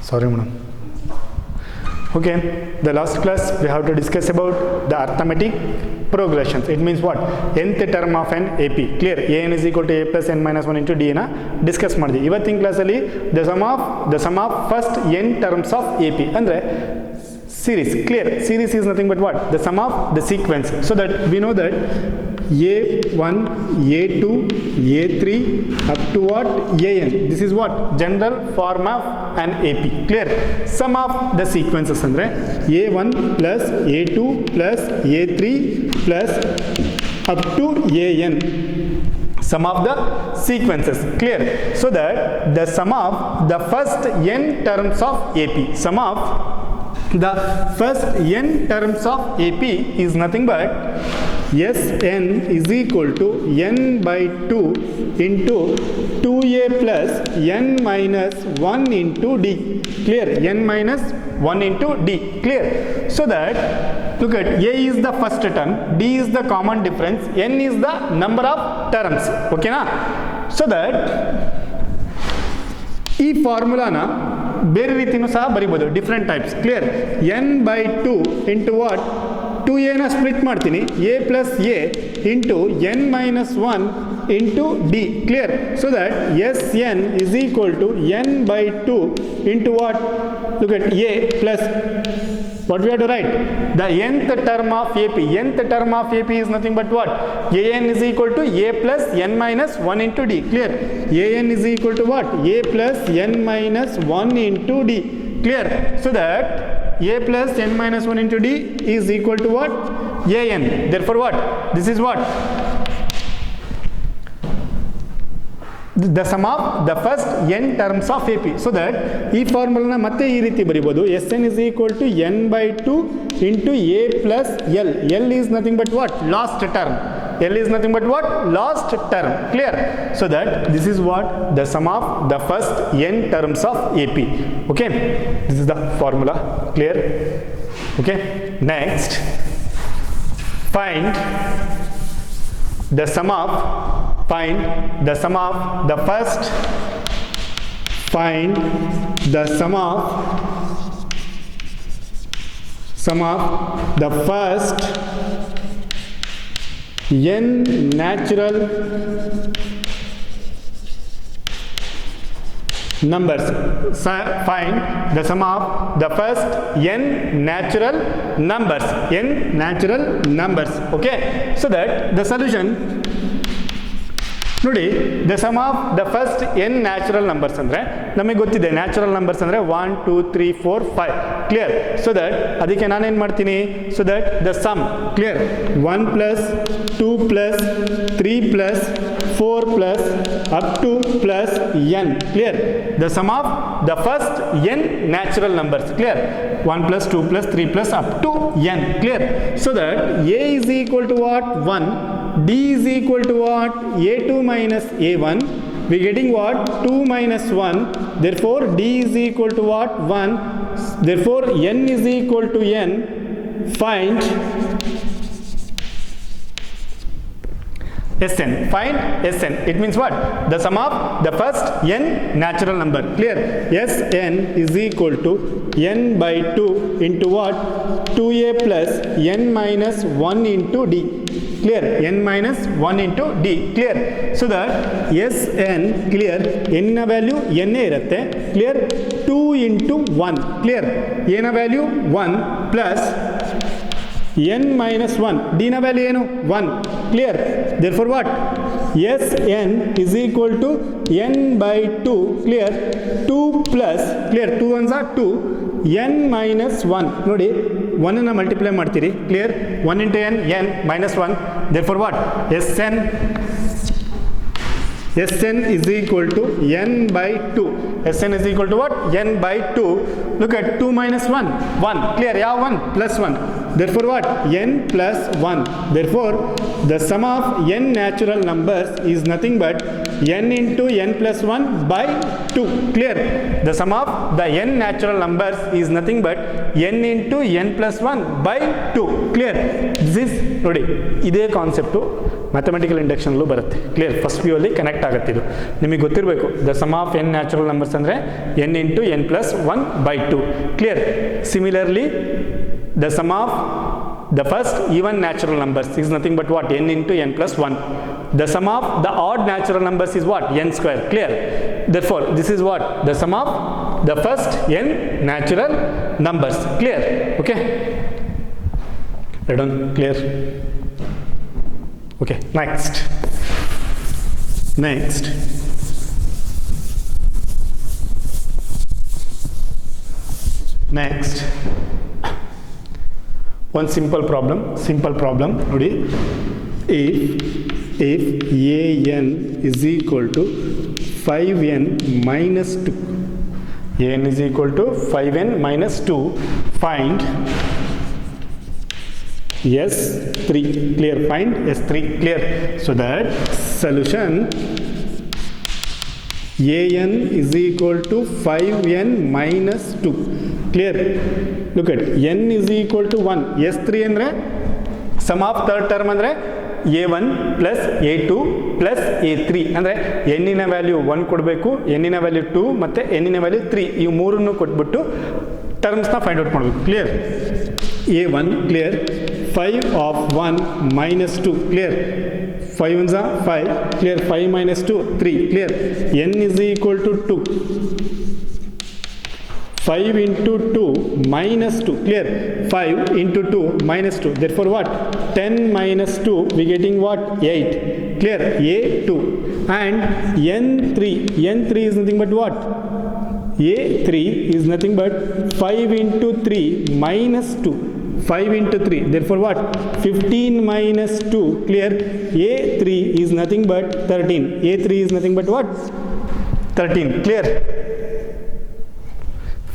Sorry, madam. Okay, the last class we have to discuss about the arithmetic progressions. It means what? Nth term of an AP. Clear? An is equal to a plus n minus 1 into d na discuss ಮಾಡಿದ್ವಿ. ಇವತ್ತಿನ ಕ್ಲಾಸಲ್ಲಿ the sum of first n terms of AP ಅಂದ್ರೆ series. Clear? Series is nothing but what? The sum of the sequence. So that we know that A1, A2, A3 up to what? AN. This is what? General form of an AP. Clear? Sum of the sequences andre A1 plus A2 plus A3 plus up to AN. Sum of the sequences. Clear? So that the sum of the first n terms of AP. Sum of the first n terms of AP is nothing but Sn is equal to n by 2 into 2a plus n minus 1 into d. Clear? N minus 1 into d. Clear? So that, look at, a is the first term, d is the common difference, n is the number of terms. Okay na? So that ಈ ಫಾರ್ಮುಲಾನ ಬೇರೆ ರೀತಿಯೂ ಸಹ ಬರಿಬೋದು, different types. Clear? n by 2 into what? 2a ನ split ಮಾಡ್ತೀನಿ, a plus a into n minus 1 into d. Clear? So that Sn is equal to n by 2 into what? Look at a plus what we have to write? The nth term of AP. Nth term of AP is nothing but what? An is equal to a plus n minus 1 into d. Clear? An is equal to what? A plus n minus 1 into d. Clear? So that a plus n minus 1 into d is equal to what? An. Therefore what? This is what? The sum of the first n terms of AP. So that ಈ ಫಾರ್ಮುಲಾನ ಮತ್ತೆ ಈ ರೀತಿ ಬರಿಬೋದು. Sn is equal to n by 2 into a plus l. L is nothing but what? Last term. L is nothing but what? Last term. Clear? So that this is what? The sum of the first n terms of AP. Okay? This is the formula. Clear? Okay? Next, find the sum of the first n natural numbers. Find the sum of the first n natural numbers. Okay? So that the solution, ನೋಡಿ, the sum of the first n natural numbers ಅಂದರೆ ನಮಗೆ ಗೊತ್ತಿದೆ, natural numbers ಅಂದರೆ 1 2 3 4 5. Clear? So that ಅದಕ್ಕೆ ನಾನೇನು ಮಾಡ್ತೀನಿ? So that the sum, clear, 1 plus 2 plus 3 plus 4 plus up to plus n. Clear? The sum of the first n natural numbers. Clear? 1 plus 2 plus 3 plus up to n. Clear? So that a is equal to what? 1. D is equal to what? A2 minus A1. We getting what? 2 minus 1. Therefore D is equal to what? 1. Therefore n is equal to n. Find Sn. Find Sn. It means what? The sum of the first n natural number. Clear? Sn is equal to n by 2 into what? 2a plus n minus 1 into d. Clear? N minus 1 into d. Clear? So that Sn, clear, n na value n irutte. Clear? 2 into 1. Clear? a na value 1 plus n minus 1. d na value ಏನು? 1. Clear? Therefore what? Sn is equal to n by 2. Clear? 2 plus, clear, 2 ones are 2, n minus 1. ನೋಡಿ, 1 ಅನ್ನು multiply ಮಾಡ್ತೀರಿ. Clear? 1 into n, n minus 1. Therefore what? Sn is equal to n by 2. Sn is equal to what? N by 2. Look at 2 minus 1. 1. Clear? Yeah, 1 plus 1. Therefore what? N plus 1. Therefore the sum of n natural numbers is nothing but n into n plus 1 by 2. Clear? The sum of the n natural numbers is nothing but n into n plus 1 by 2. Clear? This is, ನೋಡಿ, ಇದೇ concept mathematical ಇಂಡಕ್ಷನಲ್ಲೂ ಬರುತ್ತೆ. Clear, first view ಅಲ್ಲಿ connect ಆಗುತ್ತೆ. ಇದು ನಿಮಗೆ ಗೊತ್ತಿರಬೇಕು. The sum of n natural numbers ಅಂದರೆ n into n plus 1/2. Clear. Similarly the sum of the first even natural numbers is nothing but what? n into n plus 1. The sum of the odd natural numbers is what? n square. Clear. Therefore this is what? The sum of the first n natural numbers. Clear. Okay, read on. Clear. Okay, next one simple problem ನೋಡಿ. if an is equal to 5n minus 2, an is equal to 5n minus 2, find S3. Clear. Find S3. Clear. So that solution an is equal to 5n minus 2. Clear. Look at n is equal to 1. S3 ಅಂದರೆ sum of third term ಅಂದರೆ a1 plus a2 plus a3 ಅಂದರೆ n ನ value 1 ಕೊಡಬೇಕು, n ನ value 2 ಮತ್ತು n ನ value 3, ಈ ಮೂರನ್ನು ಕೊಟ್ಬಿಟ್ಟು ಟರ್ಮ್ಸ್ನ ಫೈಂಡ್ ಔಟ್ ಮಾಡಬೇಕು. Clear. a1 clear. 5 of 1 minus 2. Clear. 5 ones are 5. Clear. 5 minus 2 3. Clear. n is equal to 2. 5 into 2 minus 2. Clear. 5 into 2 minus 2. Therefore what? 10 minus 2 we getting what? 8. Clear. A2. And n3 is nothing but what? A3 is nothing but 5 into 3 minus 2. 5 into 3. Therefore what? 15 minus 2. Clear. A3 is nothing but 13. A3 is nothing but what? 13. Clear.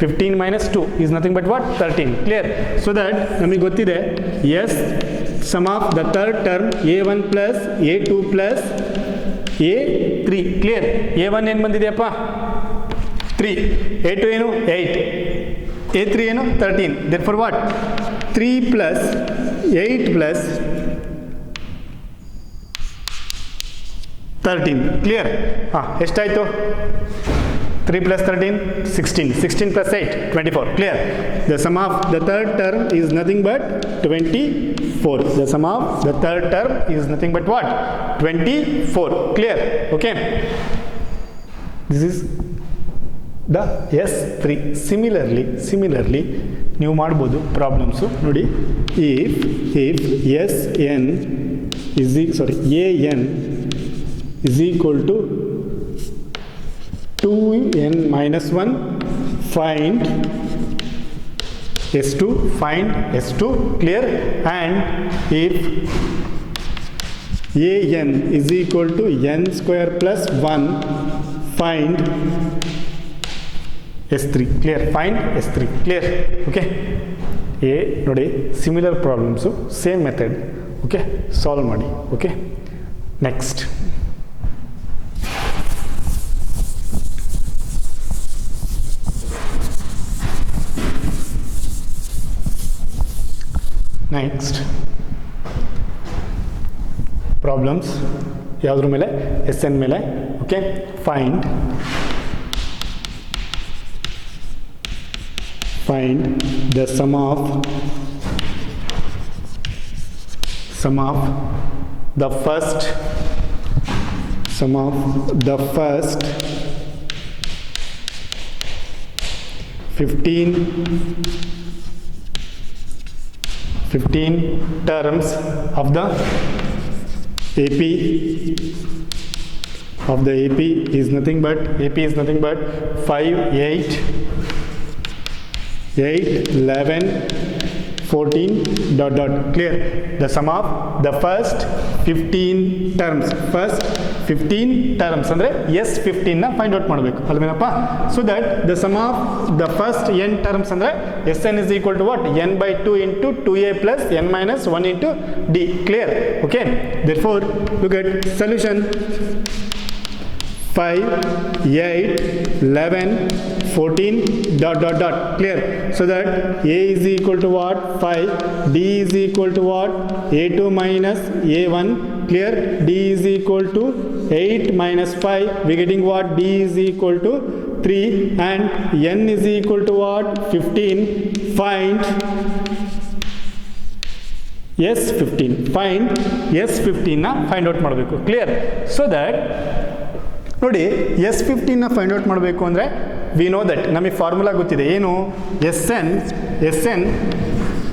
15 minus 2 is nothing but what? 13. Clear. So that ನಮಗೆ ಗೊತ್ತಿದೆ yes, sum of the third term a1 plus a2 plus a3. Clear. a1 ಏನು ಬಂದಿದೆಯಪ್ಪ? 3. a2 ಏನು? 8. a3 ಏನು? 13. Therefore what? 3 plus 8 plus 13. Clear. ಎಷ್ಟಾಯಿತು? 3 plus 13, 16. 16 plus 8, 24. Clear. The sum of the third term is nothing but 24. The sum of the third term is nothing but what? 24. Clear. Okay. This is the S3. Similarly ನೀವು ಮಾಡ್ಬೋದು problems ನೋಡಿ. if an is equal to 2n minus 1, find S2. Clear. And if an is equal to n square plus 1, find S3. Clear. Find S3. Clear. Okay. ನೋಡಿ similar problems same method. Okay, solve ಮಾಡಿ. Okay, next problems ಯಾವುದ್ರ ಮೇಲೆ? S N ಮೇಲೆ. Okay, find the sum of the first 15 terms of the AP is nothing but 5, 8, 11, 14 ... Clear. The sum of the first 15 terms ಅಂದರೆ S15 ನ find out ಮಾಡಬೇಕು ಅಲ್ವೇನಪ್ಪ. So that the sum of the first n terms ಅಂದರೆ Sn is equal to what? n by 2 into 2a plus n minus 1 into d. Clear. Okay. Therefore look at solution. 5, 8, 11, 14 ... Clear. So that a is equal to what? 5, d is equal to what? a2 minus a1 clear. D is equal to 8 minus 5, we getting what? D is equal to 3 and n is equal to what? 15. Find S15. Find S15 na find out ಮಾಡಬೇಕು. Clear? So that ನೋಡಿ S15 ನ find out ಮಾಡಬೇಕು ಅಂದರೆ we know that ನಮಗೆ formula ಗೊತ್ತಿದೆ ಏನು Sn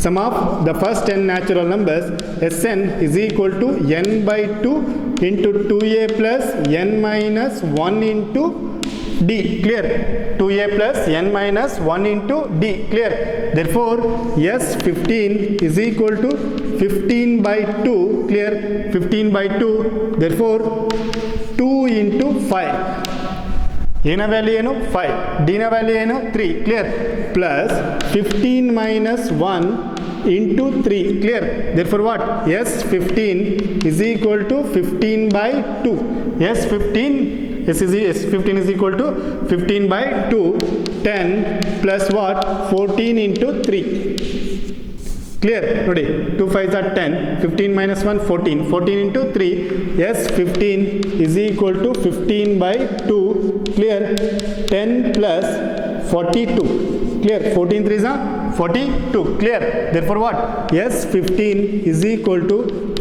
sum of the first n natural numbers Sn is equal to n by 2 into 2a plus n minus 1 into d. Clear? 2a plus n minus 1 into d. Clear? Therefore S15 is equal to 15 by 2. Clear? 15 by 2. Therefore 2 into 5. A na value ಏನು 5, D na value ಏನು 3. Clear? Plus 15 minus 1 into 3. Clear? Therefore what? S15 is equal to 15 by 2. S15 is equal to 15 by 2. 10 plus what? 14 into 3. Clear? Nodi 2 5s are 10, 15 minus 1 14, 14 into 3. S15 is equal to 15 by 2. Clear? 10 plus 42. Clear? 14 3s are 42. Clear? Therefore what? S15 is equal to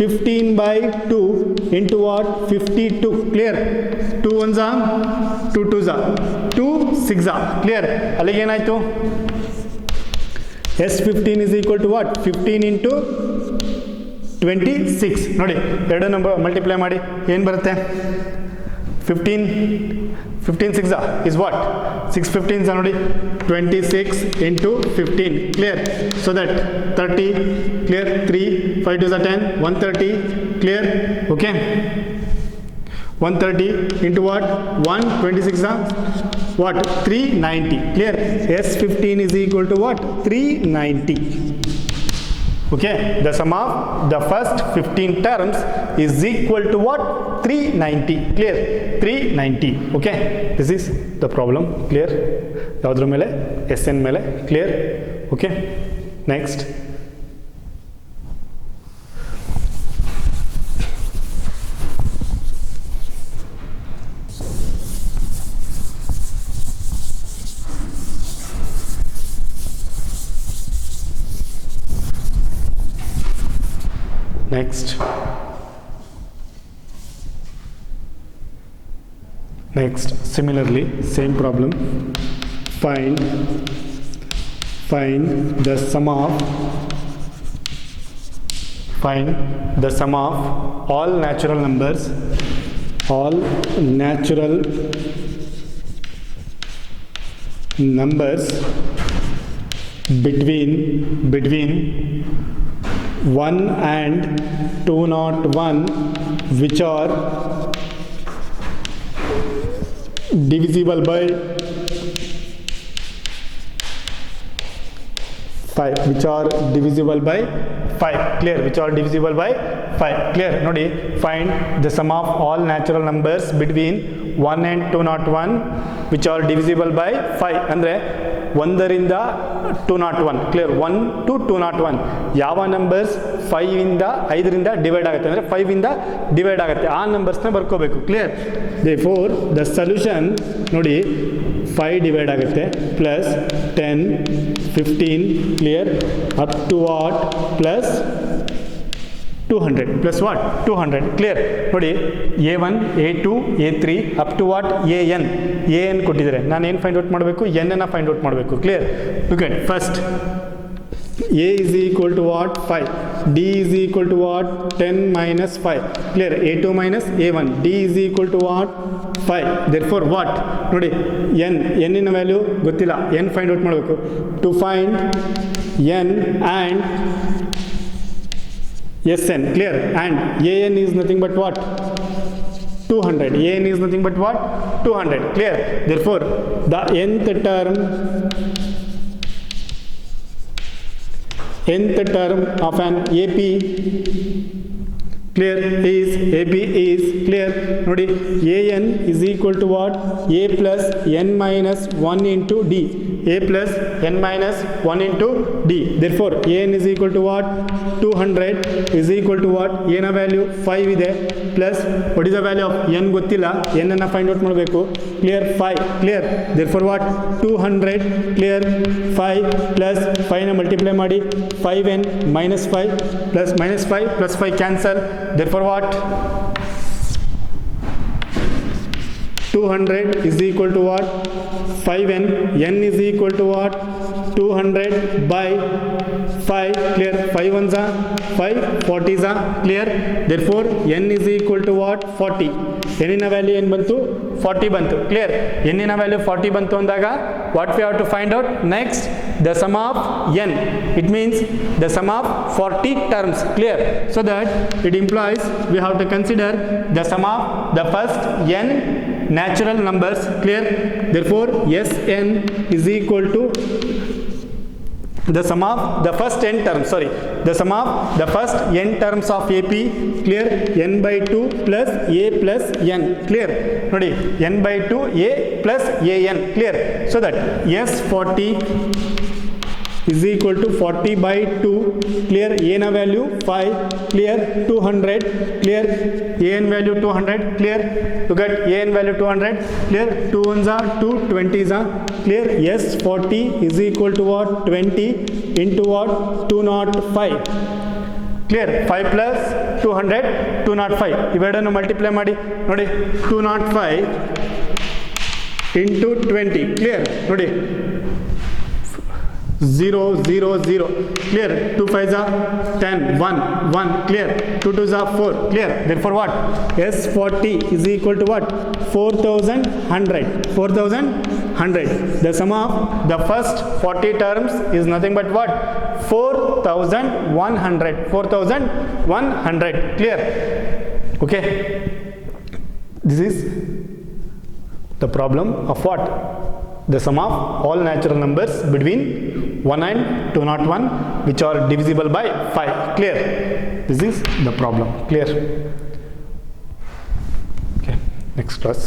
15 by 2 into what? 52. Clear? 2 1s are 2 2s are 2 6 are. Clear? ಅಲ್ಲಿಗೆ ಏನಾಯ್ತು? S15 is equal to what? 15 into 26. ನೋಡಿ ಎರಡು number multiply ಮಾಡಿ ಏನು ಬರುತ್ತೆ? 15 6 is what? 6 15s are ನೋಡಿ 26 into 15. Clear? So that 30. Clear? 3 5 2s are 10, 130. Clear? Okay, 130 into what? 126 are what? 390. Clear? S15 is equal to what? 390. Okay, the sum of the first 15 terms is equal to what? 390. Clear? 390. Okay, this is the problem. Clear? ಯಾವುದ್ರ ಮೇಲೆ? Sn ಮೇಲೆ. Clear? Okay, next. Next, similarly, same problem. Find the sum of all natural numbers between 1 and 201 which are divisible by 5. Which are divisible by 5. Clear? Which are divisible by 5. Clear? Nodi, find the sum of all natural numbers between 1 and 201 which are divisible by 5. ಅಂದರೆ 1 ರಿಂದ 201. Clear? 1 to 201 ಯಾವ numbers 5 ಇಂದ 5 ರಿಂದ divide ಆಗುತ್ತೆ ಅಂದರೆ 5 ಇಂದ divide ಆಗುತ್ತೆ ಆ ನಂಬರ್ಸ್ನ ಬರ್ಕೋಬೇಕು. ಕ್ಲಿಯರ್? ದೇರ್ಫೋರ್ ದ ಸೊಲ್ಯೂಷನ್ ನೋಡಿ 5 ಡಿವೈಡ್ ಆಗುತ್ತೆ plus 10 15. Clear? Up to what? Plus 200 plus what? 200. Clear? ನೋಡಿ A1 A2 A3 up to what? an ಕೊಟ್ಟಿದ್ದಾರೆ. ನಾನು ಏನು ಫೈಂಡ್ ಔಟ್ ಮಾಡಬೇಕು? n ಅನ್ನು ಫೈಂಡ್ ಔಟ್ ಮಾಡಬೇಕು. Clear? Look at first A is equal to what? 5. D is equal to what? 10 minus 5. Clear? A2 minus A1. D is equal to what? 5. Therefore what? ನೋಡಿ n ಇನ value ಗೊತ್ತಿಲ್ಲ. n find out ಮಾಡಬೇಕು. To find n and Sn. Clear? And an is nothing but what? 200. An is nothing but what? 200. Clear? Therefore the nth term of an AP clear, is AP is clear. Nodi an is equal to what? A plus n minus 1 into d. A plus n minus 1 into d. Therefore an is equal to what? 200 is equal to what? A na value 5 ide plus what is the value of n gottilla, n anna find out ಮಾಡಬೇಕು. Clear, 5 clear. Therefore what? 200 clear, 5 plus 5 na multiply ಮಾಡಿ 5n minus 5 plus minus 5 plus 5 cancel. Therefore what? 200 is equal to what? 5n. n is equal to what? 200 by 5 clear. 5 ones are 5, 40s are clear. Therefore n is equal to what? 40. n in a value n bantu 40 bantu clear. n in a value 40 bantu andaga what we have to find out next? The sum of n. It means the sum of 40 terms clear. So that it implies we have to consider the sum of the first n natural numbers clear. Therefore Sn is equal to the sum of the first n terms, the sum of the first n terms of AP clear, n by 2 plus a plus n clear. Nodi n by 2 a plus an clear. So that S40 is equal to 40 by 2 clear. A na value 5 clear, 200 clear, an value 200 clear. To get an value 200 clear, 2 ones are 2, 20s are clear. S40 is equal to what? 20 into what? 205 clear. 5 plus 200 205 ಇವೆರಡನ್ನು multiply ಮಾಡಿ ನೋಡಿ 205 into 20 clear. ನೋಡಿ 0 0 0 clear. 2 5s are 10, 1 1 clear, 2 2s are 4 clear. Therefore what? S40 is equal to what? 4100. The sum of the first 40 terms is nothing but what? 4100 clear. Okay, this is the problem of what? The sum of all natural numbers between 1 and 201 which are divisible by 5 clear. This is the problem clear. Okay, next class.